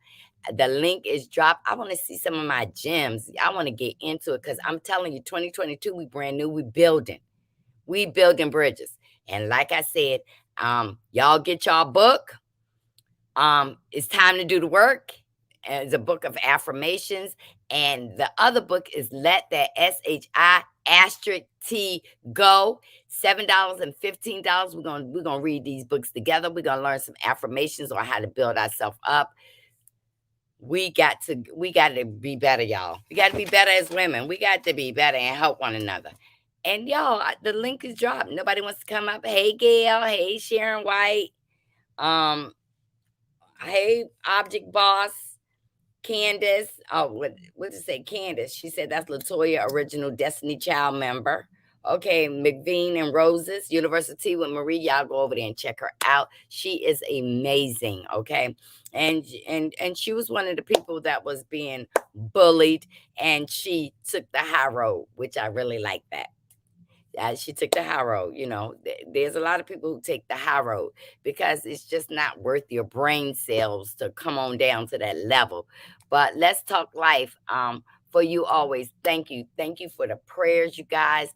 The link is dropped. I want to see some of my gems. I want to get into it because I'm telling you, 2022, we brand new. We building. We building bridges. And like I said, y'all get y'all book. It's time to do the work. It's a book of affirmations. And the other book is Let That SHI asterisk T Go. $7 and $15. We're gonna read these books together. We're gonna learn some affirmations on how to build ourselves up. We got to be better, y'all. We got to be better as women. We got to be better and help one another. And y'all, the link is dropped. Nobody wants to come up. Hey, Gail. Hey, Sharon White. Um, hey, Object Boss. Candace. Oh, what did it say? Candace. She said that's Latoya, original Destiny Child member. Okay, McVean and Roses, University with Marie. Y'all go over there and check her out. She is amazing. Okay. And she was one of the people that was being bullied, and she took the high road, which I really like that. She took the high road. There's a lot of people who take the high road because it's just not worth your brain cells to come on down to that level. But let's talk life. For you always, thank you for the prayers, you guys.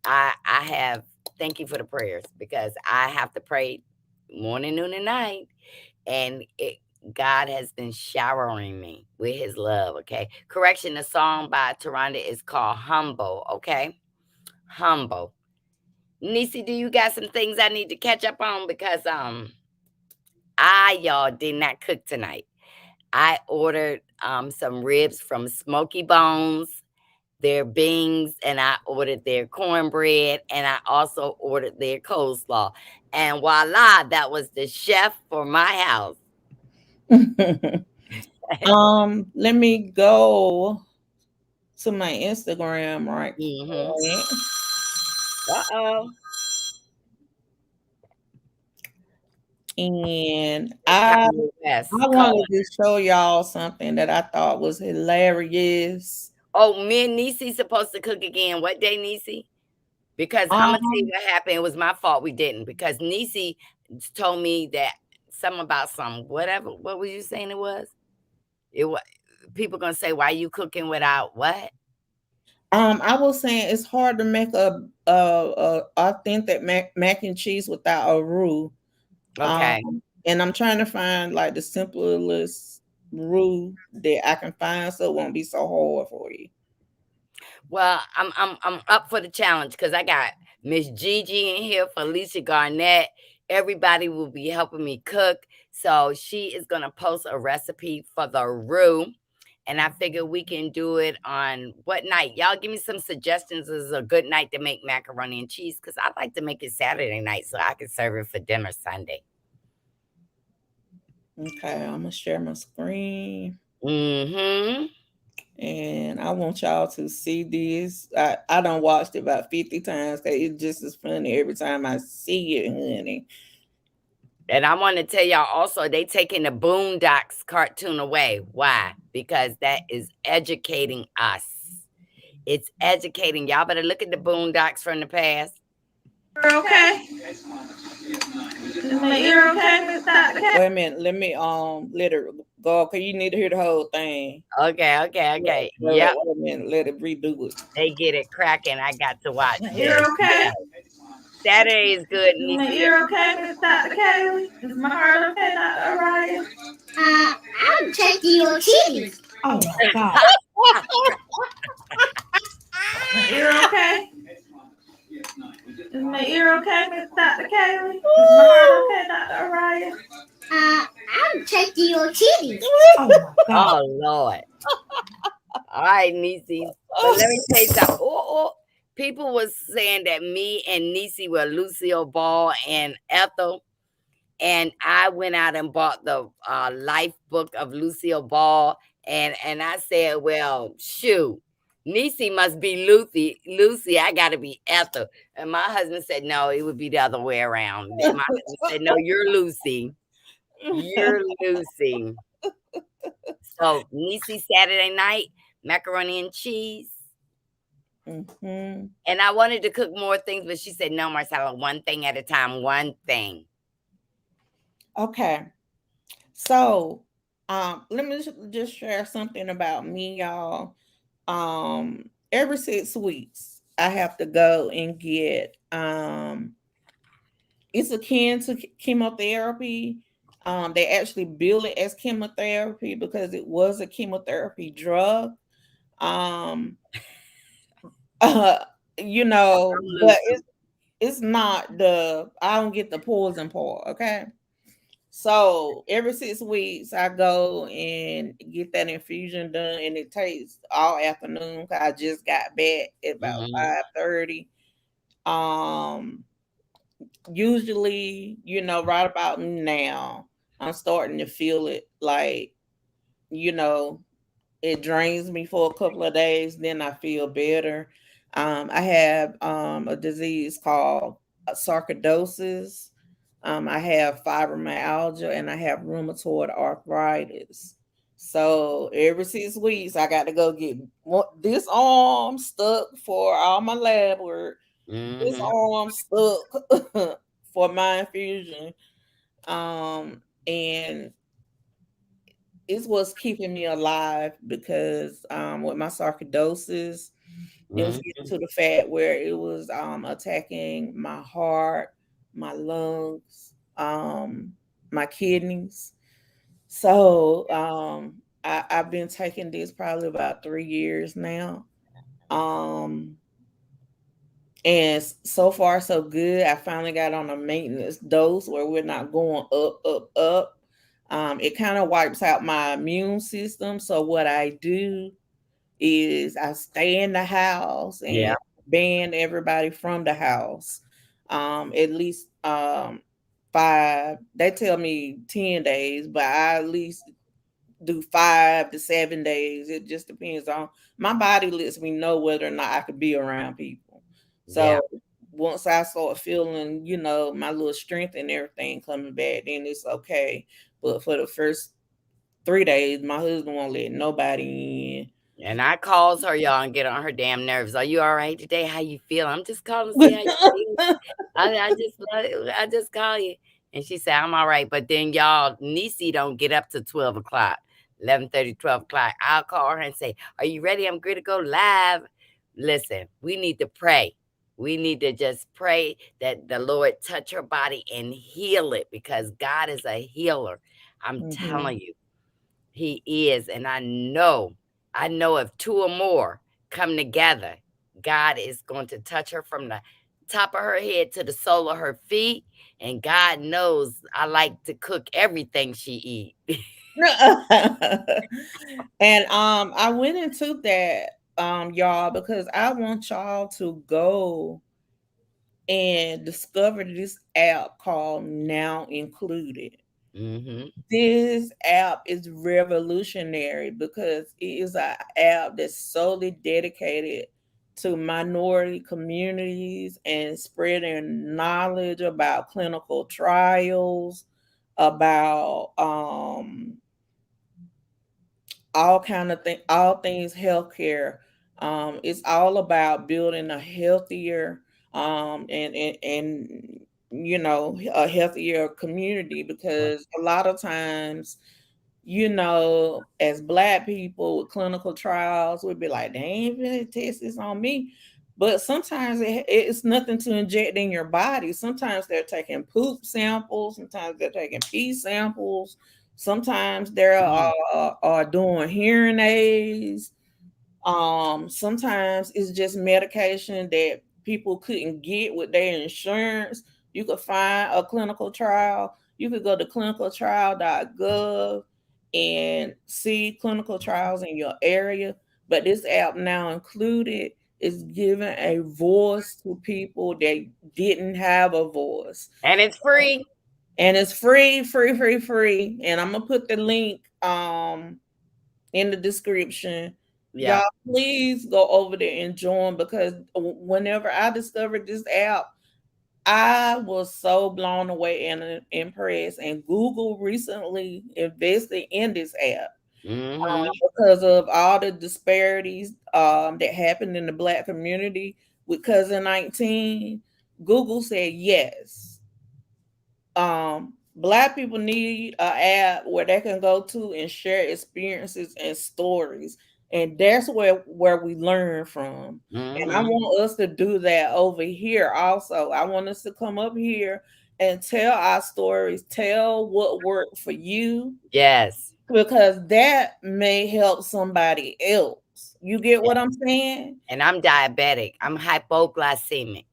I have thank you for the prayers because I have to pray morning, noon, and night, and God has been showering me with His love. Okay, correction. The song by Taronda is called "Humble." Okay, humble. Nisi, do you got some things I need to catch up on? Because I y'all did not cook tonight. I ordered some ribs from Smoky Bones, their beans, and I ordered their cornbread, and I also ordered their coleslaw. And voila, that was the chef for my house. Let me go to my Instagram right Mm-hmm. quick. Uh-oh. And It's Kanye West. I Come wanted on. to show y'all something that I thought was hilarious. Oh, me and Nisi supposed to cook again. What day, Nisi? Because I'm gonna tell you Um, what happened. It was my fault we didn't. Because Nisi told me that something about some whatever. What was you saying? It was. It was. People gonna say, "Why you cooking without what?" I was saying it's hard to make a authentic mac and cheese without a roux. Okay. And I'm trying to find like the simplest roux that I can find so it won't be so hard for you. Well, I'm up for the challenge because I got Miss Gigi in here, Felicia Garnett. Everybody will be helping me cook. So she is gonna post a recipe for the roux. And I figure we can do it on what night? Y'all give me some suggestions as a good night to make macaroni and cheese because I like to make it Saturday night so I can serve it for dinner Sunday. Okay, I'm gonna share my screen. Mm-hmm. And I want y'all to see this. I done watched it about 50 times because it's just as funny every time I see it, honey. And I want to tell y'all also, they taking the Boondocks cartoon away. Why? Because that is educating us. It's educating. Y'all better look at the Boondocks from the past. You're okay. You're okay, Miss Dr. Wait a minute. Let me let her go because you need to hear the whole thing. Okay. Yep. Wait a minute. Let it redo it. They get it cracking. I got to watch You're this. okay. Saturday is good, Niecy. You're okay, Miss Dr. Kaylee? Is my heart okay, Dr. Orion? I'm checking your titties. Oh my God. You're okay? Is my ear okay, Miss Dr. Kaylee? Is my heart okay, Dr. Orion? I'm checking your titties. Oh my God. Oh, Lord. All right, Niecy. But let me tell you something. People was saying that me and Niecy were Lucille Ball and Ethel. and I went out and bought the life book of Lucille Ball, and I said, well, shoot, Niecy must be Lucy. Lucy, I got to be Ethel. And my husband said, no, it would be the other way around. My husband said, no, you're Lucy. You're Lucy. So Niecy Saturday night, macaroni and cheese. Mm-hmm. And I wanted to cook more things, but she said, no, Marcella, one thing at a time, one thing. Okay. So, let me just share something about me, y'all. Every 6 weeks, I have to go and get it's akin to chemotherapy. They actually bill it as chemotherapy because it was a chemotherapy drug. Um, uh, I'm but Lucy. it's not the I don't get the poison part. Okay. So every 6 weeks, I go and get that infusion done, and it takes all afternoon. 'Cause I just got back at about Mhm. 5:30. Um, Usually, right about now, I'm starting to feel it. Like, you know, it drains me for a couple of days, then I feel better. I have a disease called sarcoidosis. I have fibromyalgia and I have rheumatoid arthritis. So every 6 weeks, I got to go get this arm stuck for all my lab work. This Mhm. arm stuck for my infusion. And it's what's keeping me alive because with my sarcoidosis, it was getting Mhm. to the fact where it was attacking my heart, my lungs, my kidneys. So I've been taking this probably about 3 years now. Um, and so far so good. I finally got on a maintenance dose where we're not going up, up, up. It kind of wipes out my immune system. So what I do is I stay in the house Yeah. and ban everybody from the house. At least five. They tell me 10 days, but I at least do 5 to 7 days. It just depends on my body lets me know whether or not I could be around people. Yeah. So once I start feeling, my little strength and everything coming back, then it's okay. But for the first 3 days, my husband won't let nobody And I calls her, y'all, and get on her damn nerves. Are you all right today? How you feel? I'm just calling to see how you feel. in. I just call you. And she said, I'm all right. But then y'all, Niecy don't get up to 12 o'clock, 11:30, 12 o'clock. I'll call her and say, are you ready? I'm ready to go live. Listen, we need to pray. We need to just pray that the Lord touch her body and heal it because God is a healer. I'm Mhm. telling you, he is. And I know if two or more come together, God is going to touch her from the top of her head to the sole of her feet. And God knows I like to cook everything she eat. And I went into that y'all because I want y'all to go and discover this app called Now Included. Hmm. This app is revolutionary because it is an app that's solely dedicated to minority communities and spreading knowledge about clinical trials, about all kind of all things healthcare. It's all about building a healthier and a healthier community because a lot of times, as Black people with clinical trials, we'd be like, they ain't really test this on me. But sometimes it's nothing to inject in your body. Sometimes they're taking poop samples. Sometimes they're taking pee samples. Sometimes they're are doing hearing aids. Sometimes it's just medication that people couldn't get with their insurance. You could find a clinical trial. You could go to clinicaltrial.gov and see clinical trials in your area. But this app Now Included is giving a voice to people that didn't have a voice. And it's free. and it's free, free, free, free. And I'm gonna put the link in the description. Yeah. Y'all, please go over there and join, because whenever I discovered this app, I was so blown away and impressed. And Google recently invested in this app Mm-hmm. because of all the disparities that happened in the Black community with Cousin 19. Google said yes. Black people need an app where they can go to and share experiences and stories, and that's where we learn from. And I Mm-hmm. want us to do that over here also. I want us to come up here and tell our stories, tell what worked for you, Yes. because that may help somebody else. You get Yeah. what I'm saying? And I'm diabetic. I'm hypoglycemic.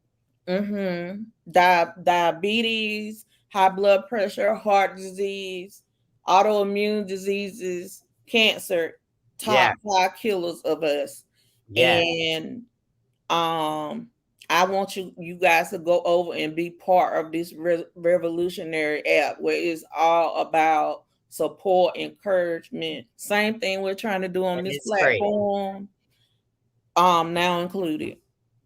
Mm-hmm. Diabetes, high blood pressure, heart disease, autoimmune diseases, cancer, Yeah. top five killers of us. Yeah. And um, I want you guys to go over and be part of this revolutionary app where it's all about support, encouragement. Same thing we're trying to do on And this it's free. platform. Now included.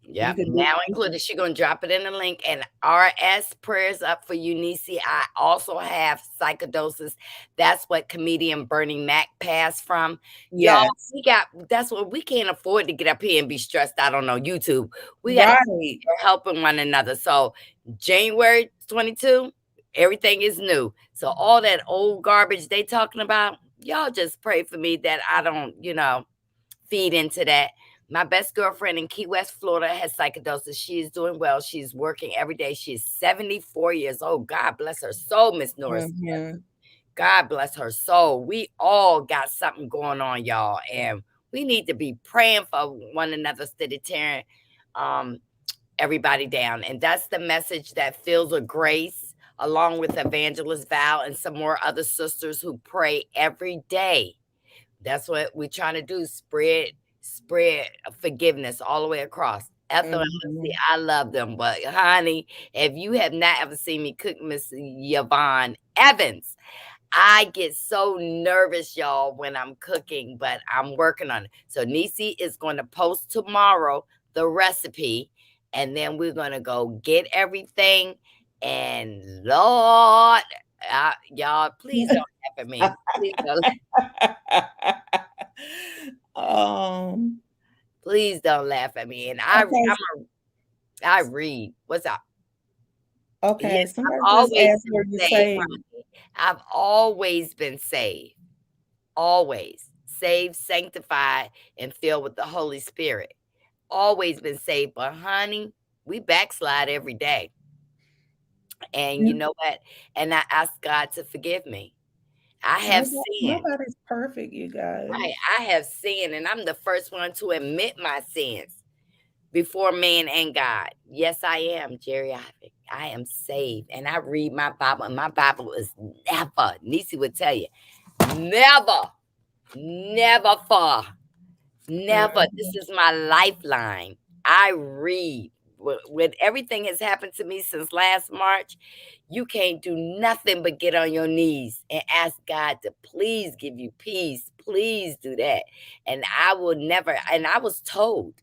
You Yep, can do. now included. She gonna drop it in the link. And RS prayers up for you, Nisi. I also have psychodosis. That's what comedian Bernie Mac passed from. Y'all, Yes. we got that's what we can't afford to get up here and be stressed out on no YouTube. We gotta Right. keep helping one another. So January 22, everything is new. So all that old garbage they talking about, y'all just pray for me that I don't, feed into that. My best girlfriend in Key West, Florida, has psychodosis. She is doing well. She's working every day. She's 74 years old. God bless her soul, Miss Norris. Mhm. God bless her soul. We all got something going on, y'all, and we need to be praying for one another instead of tearing um, everybody down. And that's the message that fills with grace, along with Evangelist Val and some more other sisters who pray every day. That's what we're trying to do. Spread forgiveness all the way across. Ethel and Lucy, Mhm. I love them. But honey, if you have not ever seen me cook, Miss Yvonne Evans, I get so nervous, y'all, when I'm cooking, but I'm working on it. So Nisi is going to post tomorrow the recipe, and then we're going to go get everything. And Lord, y'all, please don't laugh at me. Please don't. um. Please don't laugh at me. And Okay. I read. What's up? Okay. Yes, Somebody I've just always asked been where you saved, say. honey. I've always been saved. Always saved, sanctified, and filled with the Holy Spirit. Always been saved. But honey, we backslide every day. And you know what? And I ask God to forgive me. I have sinned. Nobody's perfect, you Right. guys. I have sinned, and I'm the first one to admit my sins before man and God. Yes, I am geriatric. I am saved. And I read my Bible, and my Bible is never, Nisi would tell you, never, never far. Never. This Mhm. is my lifeline. I read. When everything has happened to me since last March, you can't do nothing but get on your knees and ask God to please give you peace. Please do that. And I will never, and I was told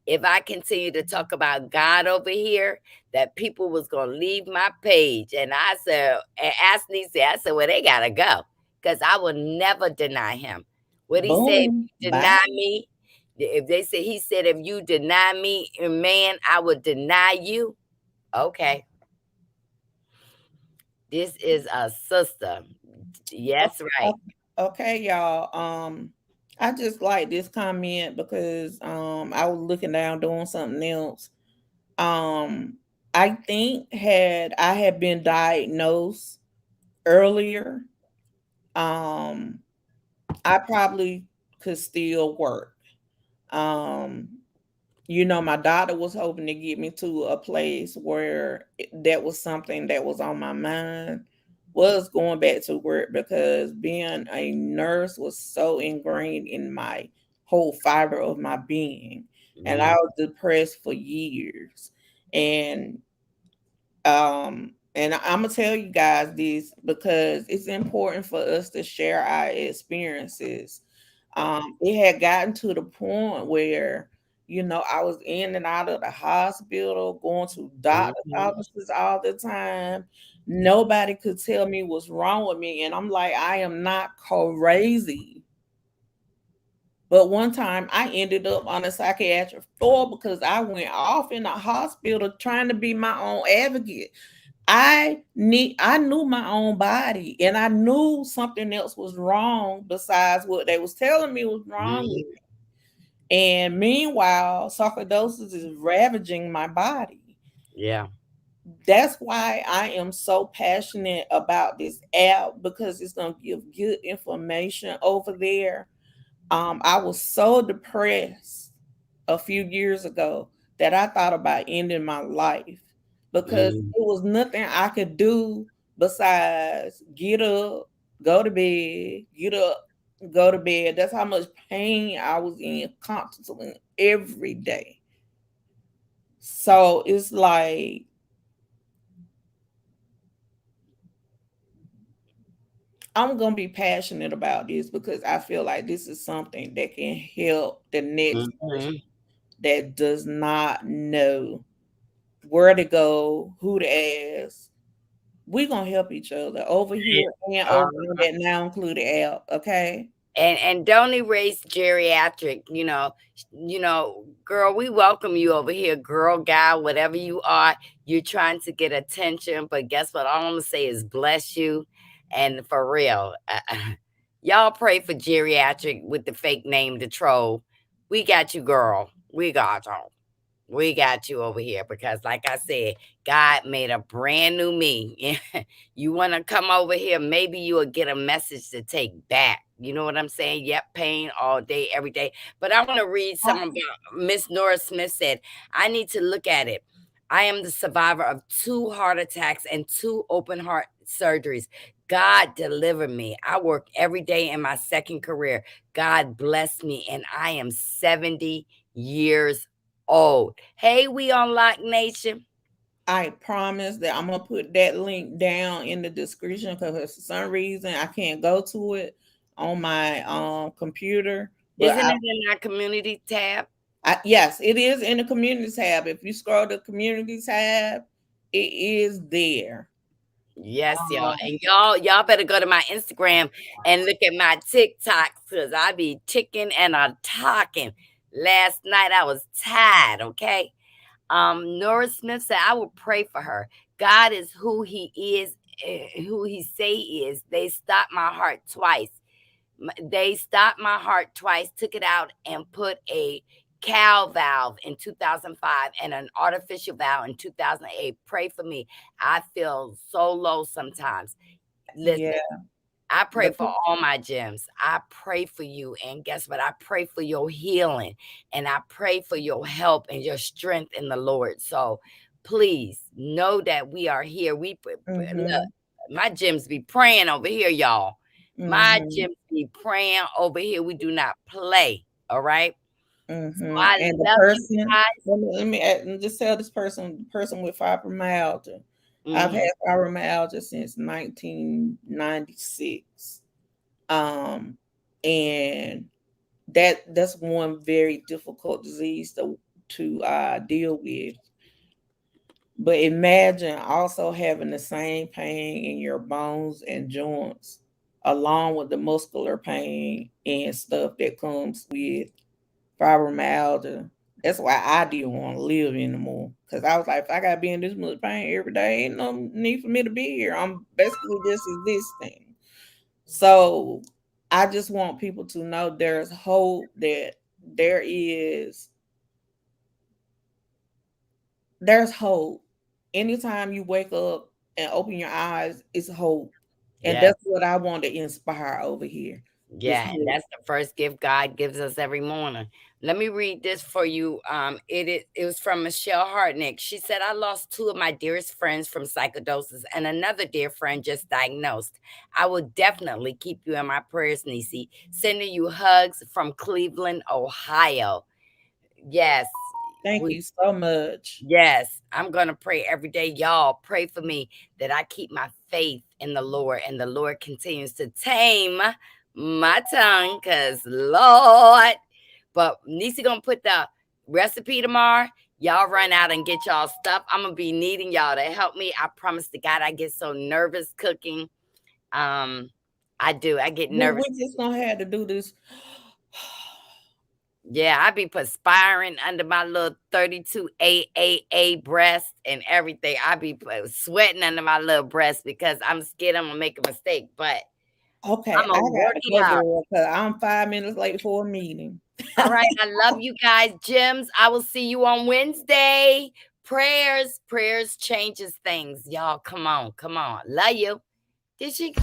if I continue to talk about God over here, that people was gonna leave my page. And I said, and asked Nisi, I said, well, they gotta go. Because I will never deny him. What he said, if Boom. you Bye. deny me, if they said he said, if you deny me, man, I would deny you. Okay. This is a sister. Yes, right. Okay, okay, y'all. I just like this comment because I was looking down doing something else. Um, I think had I had been diagnosed earlier, um, I probably could still work. Um, my doctor was hoping to get me to a place where that was something that was on my mind, was going back to work, because being a nurse was so ingrained in my whole fiber of my being. And I Mm, was depressed for years. And And I'm gonna tell you guys this because it's important for us to share our experiences. It had gotten to the point where, I was in and out of the hospital, going to doctor's Mhm. offices all the time. Nobody could tell me what's wrong with me, and I'm like, I am not crazy. But one time I ended up on a psychiatric floor because I went off in the hospital trying to be my own advocate. I knew my own body and I knew something else was wrong besides what they was telling me was wrong with Mhm. me. And meanwhile, sarcoidosis is ravaging my body. Yeah. That's why I am so passionate about this app because it's gonna give good information over there. I was so depressed a few years ago that I thought about ending my life because Mm. it was nothing I could do besides get up, go to bed, get up, go to bed. That's how much pain I was in constantly every day. So it's like I'm gonna be passionate about this because I feel like this is something that can help the next person Mhm. that does not know where to go, who to ask. We're gonna help each other over here and over in Uh, that now included app, okay? and don't erase geriatric. Girl, we welcome you over here, girl, guy, whatever you are. You're trying to get attention, but guess what? All I'm gonna say is bless you, and for real, y'all pray for geriatric with the fake name, the troll. We got you, girl. We got you. We got you over here because, like I said, God made a brand new me. You want to come over here, maybe you will get a message to take back. You know what I'm saying? Yep, pain all day, every day. But I want to read I, something about Miss Nora Smith said. I need to look at it. I am the survivor of 2 heart attacks and 2 open heart surgeries. God delivered me. I work every day in my second career. God blessed me, and I am 70 years old. Hey, we on Lock Nation. I promise that I'm gonna put that link down in the description because for some reason I can't go to it on my computer. But Isn't it in our community tab? yes, it is in the community tab. If you scroll the community tab, it is there. Yes, y'all. Um, And y'all better go to my Instagram and look at my TikToks because I be ticking and a talking. Last night I was tired, okay? Nora Smith said, I will pray for her. God is who he is, who he say he is. They stopped my heart twice. They stopped my heart twice, took it out, and put a cow valve in 2005 and an artificial valve in 2008. Pray for me. I feel so low sometimes. Listen, yeah, I the pray for all my gems. I pray for you. And guess what? I pray for your healing and I pray for your help and your strength in the Lord. So please know that we are here. Look, mm-hmm, my gems be praying over here, y'all. My mm-hmm, gems be praying over here. We do not play. All right. So mm-hmm. I And the love you person, guys. just tell this person, the person with fibromyalgia. I've had Mhm. fibromyalgia since 1996. Um, and that's one very difficult disease to deal with. But imagine also having the same pain in your bones and joints, along with the muscular pain and stuff that comes with fibromyalgia. That's why I didn't want to live anymore. Cause I was like, if I gotta be in this much pain every day, ain't no need for me to be here. I'm basically just existing. So I just want people to know there's hope that there is there's hope. Anytime you wake up and open your eyes, it's hope. And Yes. that's what I want to inspire over here. Is Yeah, and hope. that's the first gift God gives us every morning. Let me read this for you. It was from Michelle Hartnick. She said, I lost 2 of my dearest friends from psychodosis and another dear friend just diagnosed. I will definitely keep you in my prayers, Nisi. Sending you hugs from Cleveland, Ohio. Yes, Thank you so much. Yes, I'm going to pray every day. Y'all pray for me that I keep my faith in the Lord and the Lord continues to tame my tongue because Lord, but Nisi going to put the recipe tomorrow. Y'all run out and get y'all stuff. I'm going to be needing y'all to help me. I promise to God, I get so nervous cooking. I do. I get nervous. We're just going to have to do this. Yeah, I be perspiring under my little 32 AAA breast and everything. I be sweating under my little breast because I'm scared I'm gonna make a mistake. But okay, I'm gonna work it out. Because I'm 5 minutes late for a meeting. All right, I love you guys, Gems. I will see you on Wednesday. Prayers changes things, y'all. Come on, love you. Did she?